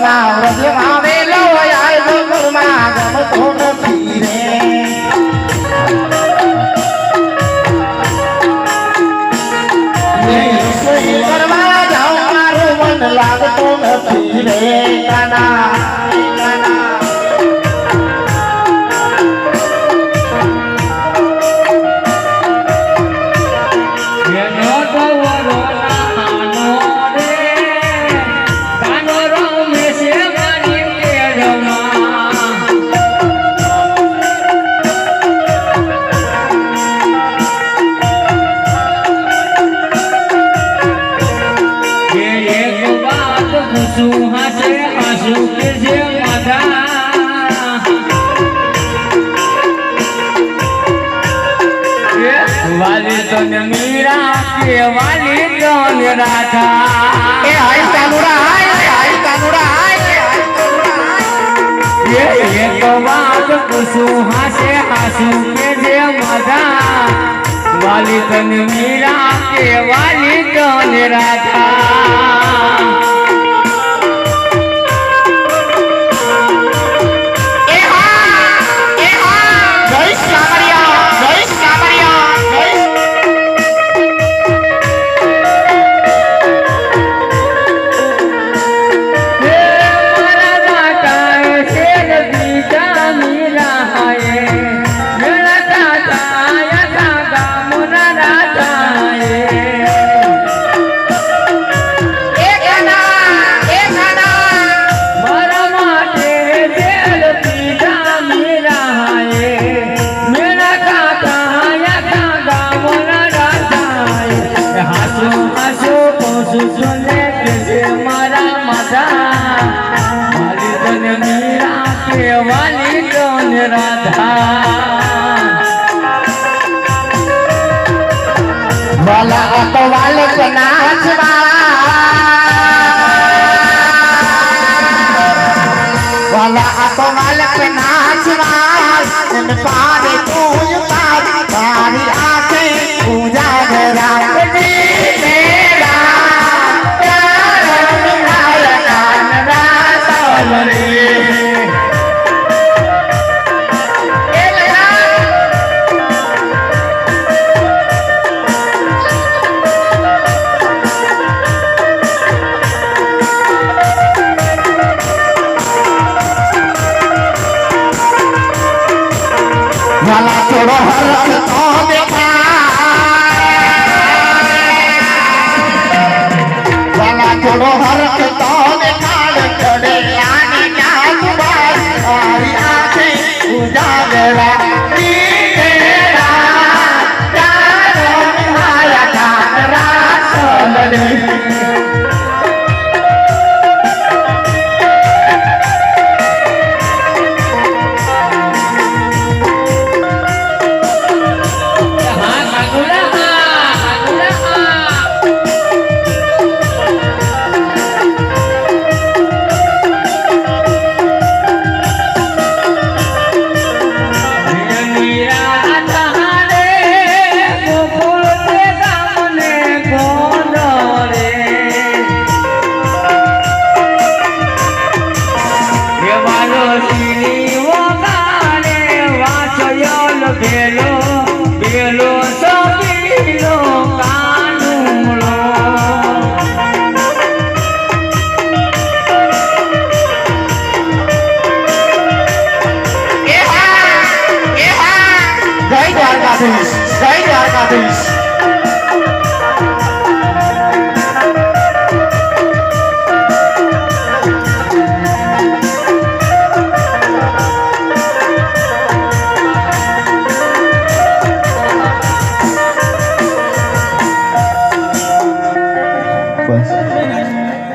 માં વ્રજમાં વેલો આય ગોકુળમાં ગમતો નથી રે રસોઈ કરવા જાઉં મારું મન લાગતું નથી રે કાના કાના એનો ગૌરો નાનો રે કાનો રમે છે મારી કેળમાં એ એક વાત પૂછું હાસે હાસુ કે જે માધા વાલી તને મીરા કે વાલી તને રાધા એ હાય કાનુડા હાય કાનુડા હાય એ એક વાત પૂછું હાસે હાસુ કે જે માધા વાલી તને મીરા કે વાલી તને રાધા એ હા જય સામરિયા જય સામરિયા જય હે મારા દાતા શેર બીજા મીરા હાય મેરા દાતા યા દાગા મોરા દાતા મારા માટે જેલ પીધા મીરા હાય મેરા દાતા યા દાગા મોરા દાતા હાસુ હાસુ પોસુ સુને કે જે મારા માધા વાલી તને મીરા કે વાલી તને રાધા વાલા તો વાલે કે નાચવા વાલા તો વાલે કે નાચવા इन पारे पूजा तारी आंखें पूजा मेरा मेरा प्यार निहाय कान रात वाला छोड़ो हर तो वाला छोड़ो हर तो चढ़े आने क्या दुबार सारी आंखें उजागरा तेरा प्यार निहाया कान रात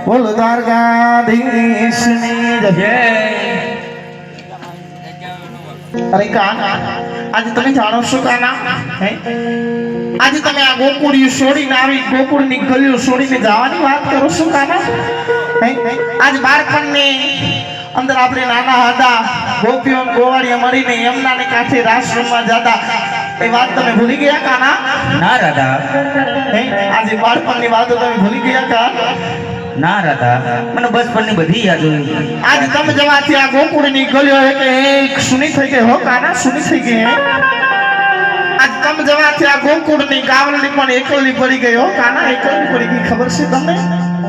બોલ દ્વારકાધીશની જય. અરે કાના આજે તમે જાણો છો કાના હે આજે તમે આ ગોકુળિયું છોડીને આવી ગોકુળની ગલીઓ છોડીને જવાની વાત કરો છો કાના હે આજ બાળપણને અંદર આપણે નાના હતા ગોપીઓ ગોવાળિયા મળીને યમુનાને કાંઠે રાસ રમવા જતા એ વાત તમે ભૂલી ગયા કાના ના રાધા હે આજે બાળપણની વાતો તમે ભૂલી ગયા કા ના રાધા મને બચપનની બધી યાદો આજ તમે જવાથી આ ગોકુળની ગલીઓ એટલે એક સુની થઈ ગઈ હો કાના સુની થઈ ગઈ હે આજ તમે જવાથી આ ગોકુળની ગાવલની પણ એકલી પડી ગઈ હો કાના એકલી પડી ગઈ ખબર છે તમને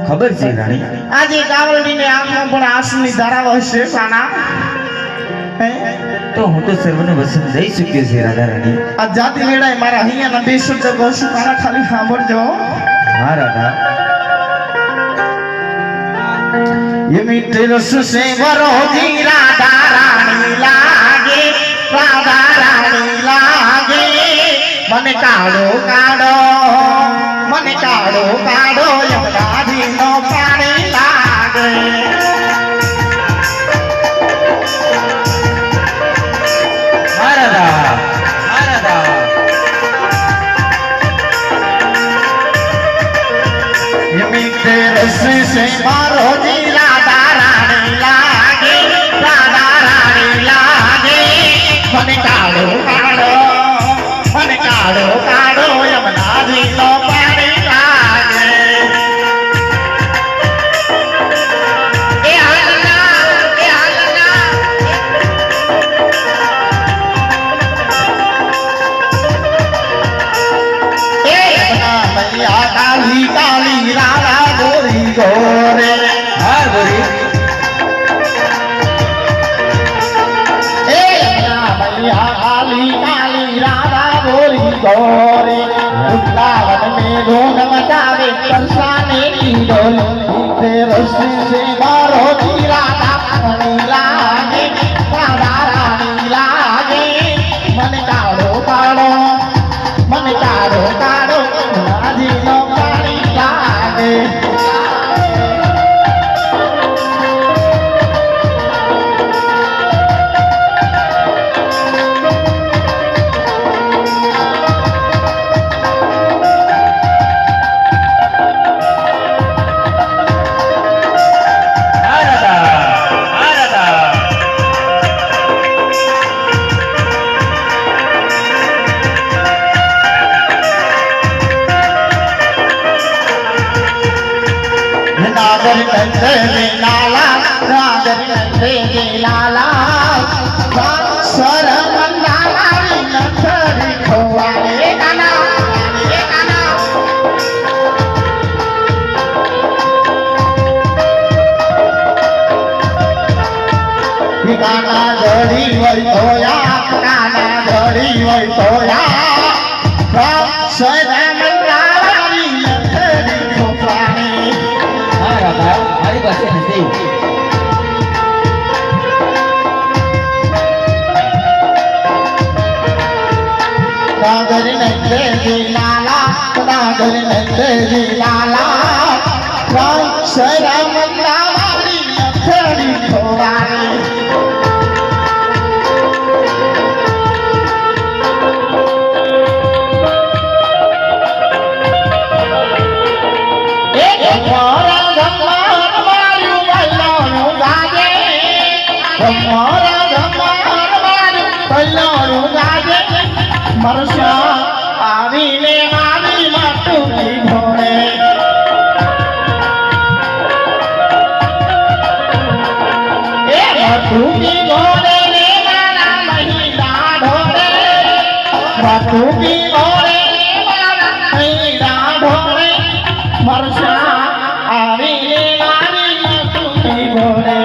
ખબર છે રાણી આજે ગાવલની આંખમાં પણ આંસુની ધારાઓ હશે કાના હે તો હું તો સર્વને વસન જઈ ચૂક્યો છે રાધા રાણી આ જાતિ વેળાએ મારા અહીંયાના બે શબ્દ કહું છું કાના ખાલી સાંભળજો હા રાધા ये मीठे रस से वरोधी राधा रानी लागे मन काढ़ो काढ़ो यमुना जी नो पानी लागे હા રાધા હા રાધા ये मीठे रस से वरोधी राधा रानी लागे मन काढ़ो काढ़ो यमुना जी नो पानी लागे ए हालना ए यमुना मैया काली काली राधा गोरी गोरे હા ગોરી ए यमुना मैया काली काली राधा गोरी गोरे वृंदावन में धूम मचावे बरसाने की डोल मीठे रस से मारो जी राधा रानी लागे मन काढ़ो जी नो पानी लागे હા રાધા હા રાધા नागर नंदे लाला सर मंदाला नथरी खोवाले काना काना घड़ी वही होया सर मंदाला नथरी खोवाले હા રાધા મારી પાસે નથી नागर नंदे जी लाला सर मंदाला नथरी खोवाले मरसा आवीले आवी माटुकी घोड़े ए माटुकी घोड़े रे मारा महिला ढोड़े माटुकी घोड़े रे मारा महिला ढोड़े मरसा आवीले आवी माटुकी घोड़े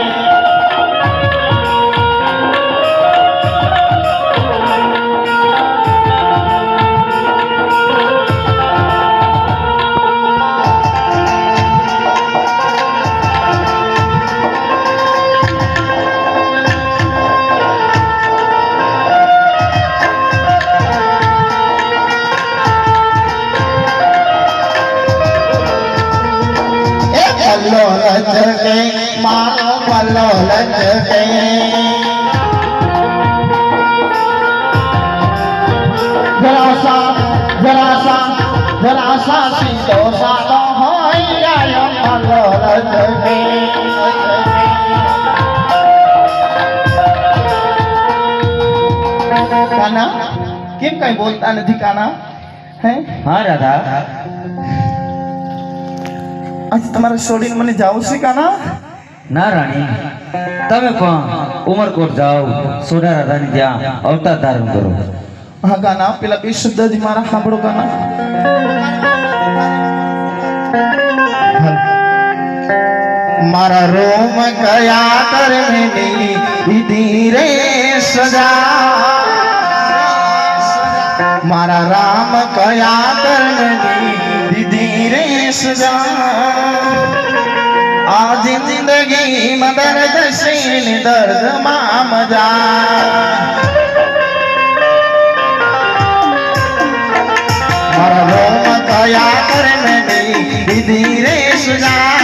पल्लो लचके मारो पल्लो लचके जरा सा सीधो साधो होई आयो पल्लो लचके काना केम कई बोलता नहीं काना है હા રાધા આજે તમારે છોડીને મને જાવું છે કાના ના રાણી, તમે પણ ઉમરકોટ જાઓ, સોડા રાધાની ત્યાં અવતાર ધારણ કરો. હા કાના, પેલા બે શબ્દ જ મારા સાંભળો કાના. મારા રોમ કયા કરમની દીધી રે સજા, મારા રામ કયા કરમની દીધી રે સજા. આ જિંદગી માં દર્દ છે ને દર્દ માં મજા. મારા રોમ કયા કરમની દીધી રે સજા,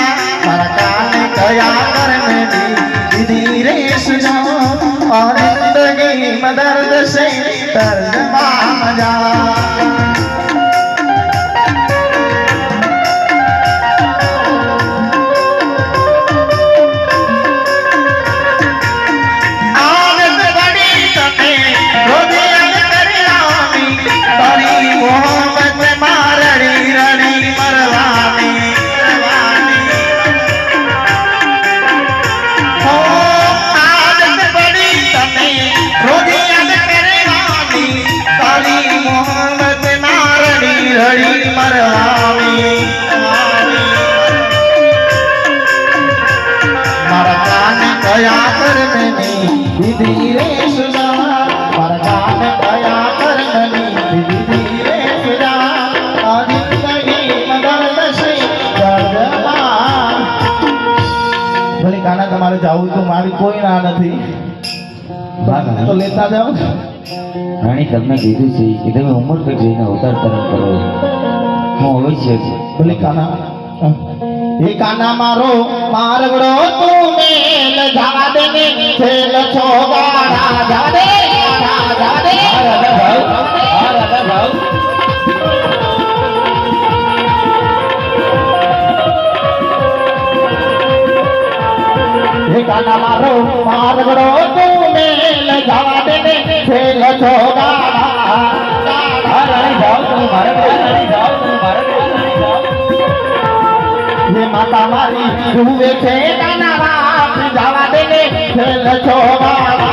મારા કાન કયા કરમની દીધી રે સજા. આ જિંદગી માં દર્દ છે દર્દ માં મજા. કયા કરમની દીધી રે સુજા, મારા કાન કયા કરમની દીધી રે સુજા. આ જિંદગીમાં દર્દ છે દર્દમાં. ભલે કાના તમારે જાવું તો મારી કોઈ ના નથી, તો લેતા જાઓ. રાણી, તમને કીધું છે કે તમે ઉમરકોટ જઈને અવતાર ધારણ કરો. હું અવશ્ય છું. ભલે કાના. એ કાના મારો મારગડો તું મેલ જવા દે ને છેલ છો ગાડા જવા દે જવા દે. રાધા ભાવ, રાધા ભાવ. એ કાના મારો મારગડો તું મેલ જવા દે ને છેલ છો ગાડા. રાણી જાઓ, તમે મારા ઘરે. રાણી જાઓ, તમે મારા ઘરે. રાણી જાઓ. ये माता मारी जुए थे काना बाप जावा देने खेल छो बाबा.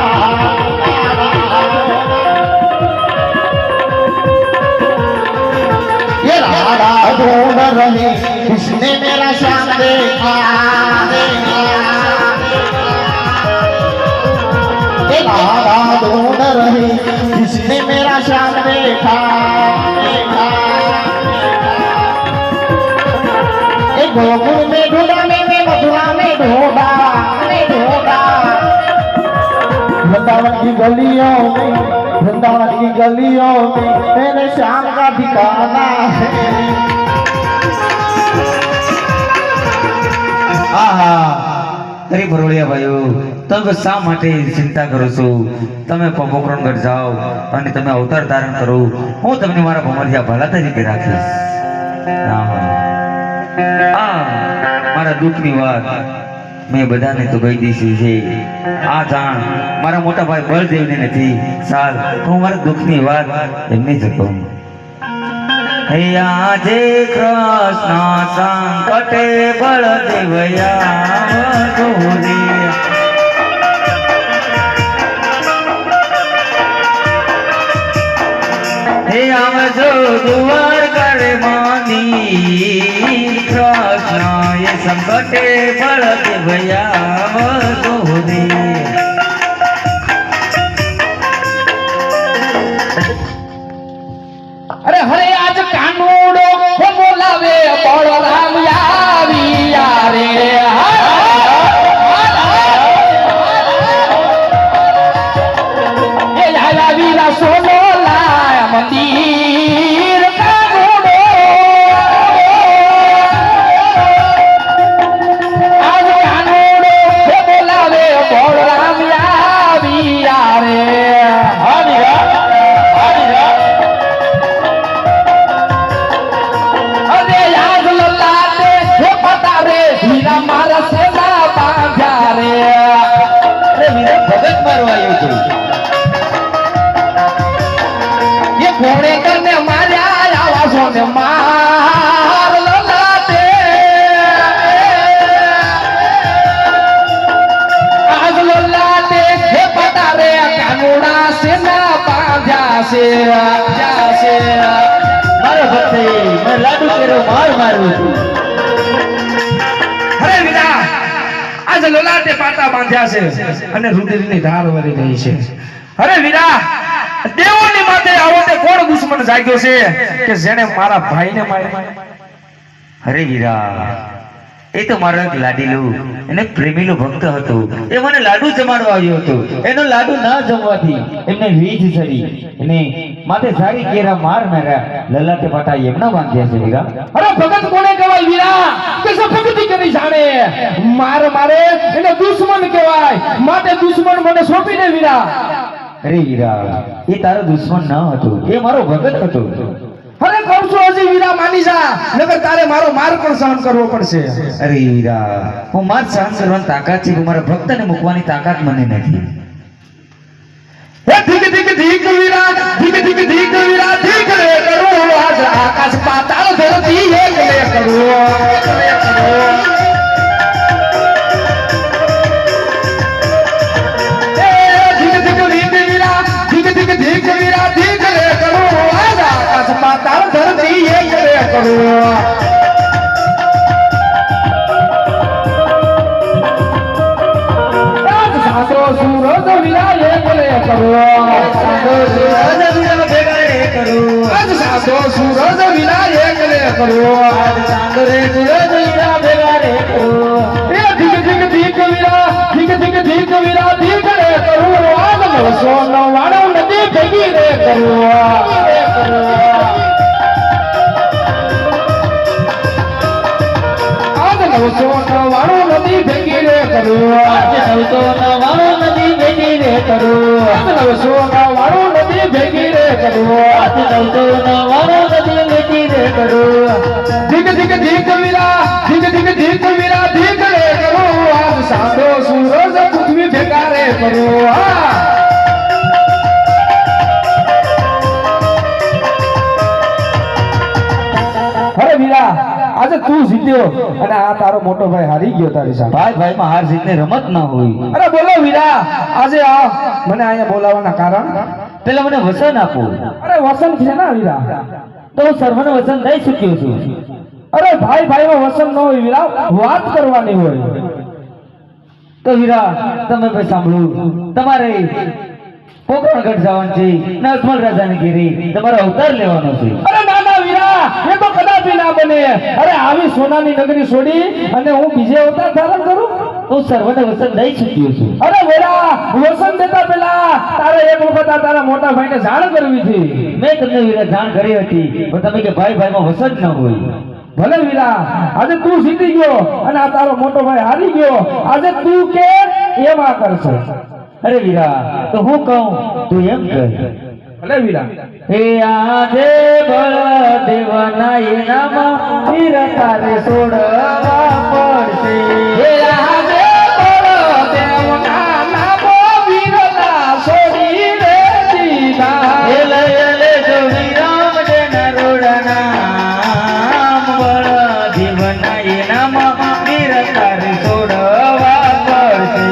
ये राधा ढूंढ रही किसने मेरा श्याम देखा, ये राधा ढूंढ रही किसने मेरा श्याम देखा. गोकुल में ढूंढा मैंने मथुरा में ढूंढा. वृंदावन की गलियों में, वृंदावन की गलियों में मेरे श्याम का ठिकाना है. આહા, અરે ભરોળિયા ભાઈઓ, તમે શા માટે ચિંતા કરો છો? તમે પોકરણગઢ જાઓ અને તમે અવતાર ધારણ કરો. હું તમને મારા ભમરિયા ભલા તરીકે રાખીશ. મારા દુઃખની વાત મેં બધાને તો કહી દીધી છે. આ જાણ મારા મોટા ભાઈ બળદેવને નથી. ચાલ, હું મારા દુઃખની વાત એમને જ કહું. હે આજે કૃષ્ણ સંકટે બળદેવ આવતો રે. હે આવજો દુવાર કરે માની કૃષ્ણ એ સંકટે બળદેવ આવતો રે. અરે હરે આજ કાનુડો હે બોલાવે બળરામ આવ્યા રે. એ આવ્યા વીરા સોનો લાય મંદિર કાનુડો. આજ કાનુડો જાશે જાશે મારો ભક્ત મને લાડુ કેરો માર મારું છું. અરે વિદા આજ લોલાટે પાટા બાંધ્યા છે અને રુધિરની ધાર વરી રહી છે. અરે વિદા દેવોની માથે આવો તે કોણ દુશ્મન જાગ્યો છે કે જેણે મારા ભાઈને માર્યો? અરે વીરા, એ તો મારો એક લાડીલું અને પ્રેમીલો ભક્ત હતો. એ મને લાડુ જમાડવા આવ્યો હતો. એનો લાડુ ના જમવાથી એમને વીજ ચડી અને માથે સારી કેરા માર માર્યા. લલાટે પાટા એમના બાંધ્યા છે વીરા. અરે ભગત કોને કહેવાય વીરા કે જે ભક્તિ કરી જાણે? મારે એને દુશ્મન કહેવાય. માટે દુશ્મન મને સોંપીને વીરા. અરે વીરા, એ તારો દુશ્મન ન હતો, એ મારો ભગત હતો. અરે કહું છું હજી વીરા માની જા, નકર તારે મારો માર પણ સહન કરવો પડશે. અરે વીરા, હું માર સહન કરવાની તાકાત છે, મારા ભક્તને મૂકવાની તાકાત મને નથી. હે ધીક ધીક ધીક વીરા, ધીક ધીક ધીક વીરા, ધીક રે કરું આજ આકાશ પાતાળ ધરતી એક રે કરું. પાતાળ ધરતી એક રે કરું. સાંધો સૂરજ વીરા એક રે કરું. સાંધો સૂરજ વીરા ભેગા રે કરું. સાંધો સૂરજ વીરા એક રે કરું. સાંધો રે સૂરજ વીરા ભેગા રે કરું. એ ધીક ધીક ધીક વીરા, ધીક ધીક ધીક વીરા, ધીક રે કરું. આગ 999 નદી ભેગી રે કરું. આગ 999 નદી ભેગી રે કરું. આજ 999 નદી ભેગી રે કરું. આજ 999 નદી ભેગી રે કરું. આજ 999 નદી ભેગી રે કરું. ધીક ધીક ધીક વીરા, ધીક ધીક ધીક વીરા, ધીક રે કરું. આજ સાંધો સૂરજ પૃથ્વી ભેગા રે કરું. અરે વીરા, આજે તું જીત્યો અને આ તારો મોટો ભાઈ હારી ગયો તારી સાથે. ભાઈ ભાઈમાં હાર જીતને રમત ના હોય. અરે બોલો વીરા, આજે આ મને અહીંયા બોલાવવાના કારણ? પેલા મને વસન આપો. અરે વસન છે ને વીરા, તો હું સર્વને વસન દઈ ચૂક્યો છું. અરે ભાઈ ભાઈમાં વસન ન હોય વીરા, વાત કરવાની હોય. તો વીરા, તમે ભાઈ સાંભળો, તમારે પોકરણગઢ જવાનું છે ને અજમલ રાજાની ઘેરી તમારો અવતાર લેવાનો છે. અરે ના ના વીરા, એ તો કદાપી ના બને. અરે આવી સોનાની નગરી છોડી અને હું બીજે અવતાર ધારણ કરું? હું સર્વને વસન દઈ ચૂક્યો છું. અરે વેરા, વસન દેતા પેલા તારે એક વખત આ તારા મોટા ભાઈને જાણ કરવી હતી. મેં તમને વીરા જાણ કરી હતી, પણ તમે કે ભાઈ ભાઈમાં વસન ન હોય. ભલે વીરા, આજે તું જીતી ગયો અને આ તારો મોટો ભાઈ હારી ગયો. આજે તું કે એમાં કરશે. અરે વીરા, તો હું કહું તું એમ કર. ભલે વીરા. હે આજે બળદેવના એનામાં વીરા તારે છોડવા પડશે. હે આજે બળદેવના નામો વીરલા છોડી રે દીધા. એલે એલે જો વિરામ જેના રોડના બળદેવના એનામાં વીરા તારે છોડવા પડશે.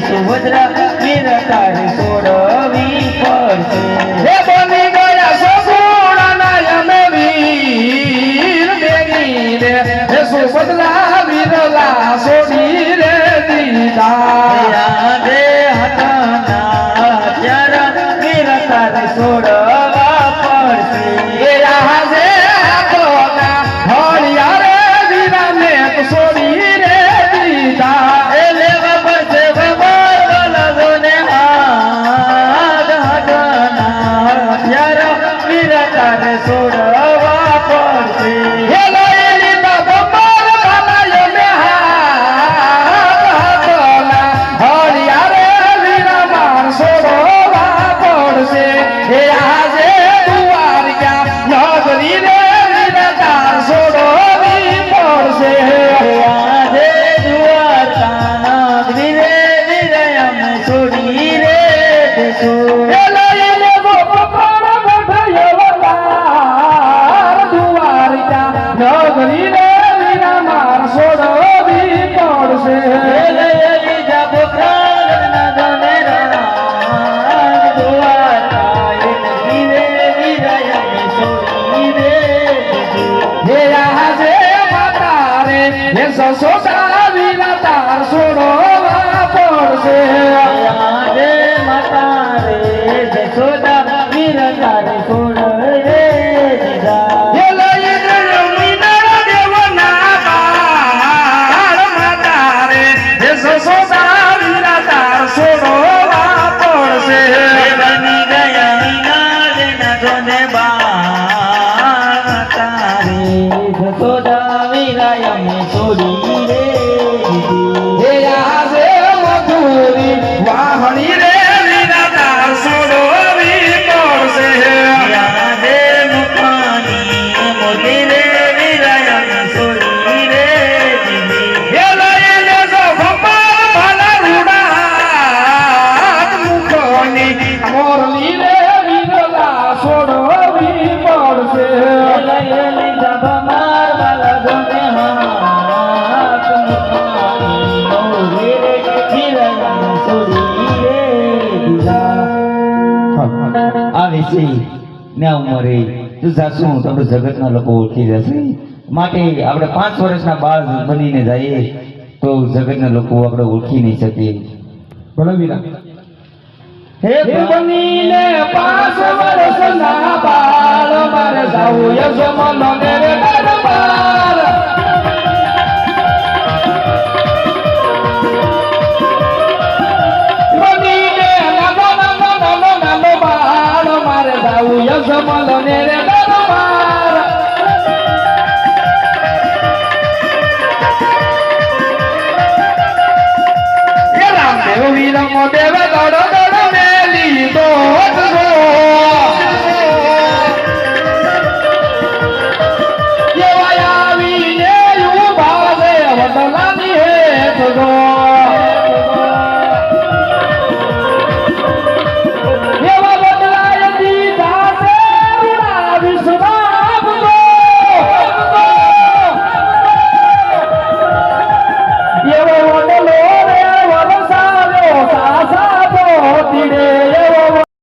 સુભદ્રા વીરા તારે છોડવી પડશે. હે બની ગયા સગુણા અમે વીર બેની રે. હે સુભદ્રા વીરલા છોડી રે દીધા. આજે હટના ત્યારે વીરા તારે છોડવા પડશે. એ આજે હટના હળિયારે વીરાને છોડી રે દીધા. એ લેવા પડશે ભગવાન જશોદા વીરા તાર છોડવા પડશે આજે માતા રે જશોદા વીર તારે છોડ રે દીધા એ લઈને રમીના દેવના બાળ માતા રે જશોદા વીરા તાર છોડવા પડશે બની ગયા વિના જોને બા તારે જશોદા વીરા અમે છોડી રે દીધી હે આજે મધુરી વાહણી રે વીરા તાર છોડવી પડશે યાદે મુખાની મોતી રે વીરા અમે છોડી રે દીધી એ લઈને જો ભગવાન ભલા રૂડા મુખની મોરલી રે વીરલા છોડવી પડશે લઈ જબ માર વાલા જોને હાથ મુખાની મોતી રે વીરા અમે છોડી રે દીધા આવે છે ને ઉંમરે તું સાસું આપણે જગતના લોકો ઓળખી જશે માટે આપણે 5 વર્ષના બાળ બનીને જઈએ તો જગતના લોકો આપણે ઓળખી નહીં શકીએ બોલો વીરા હે હે બનીને 5 વર્ષના બાળ મારે જાવું યજમાનો ને રે દરબાર બનીને નાનો બાળ મારે જાવું યજમાનો ને રે દરબાર એ રામદેવ વીરમો દેવ દોડો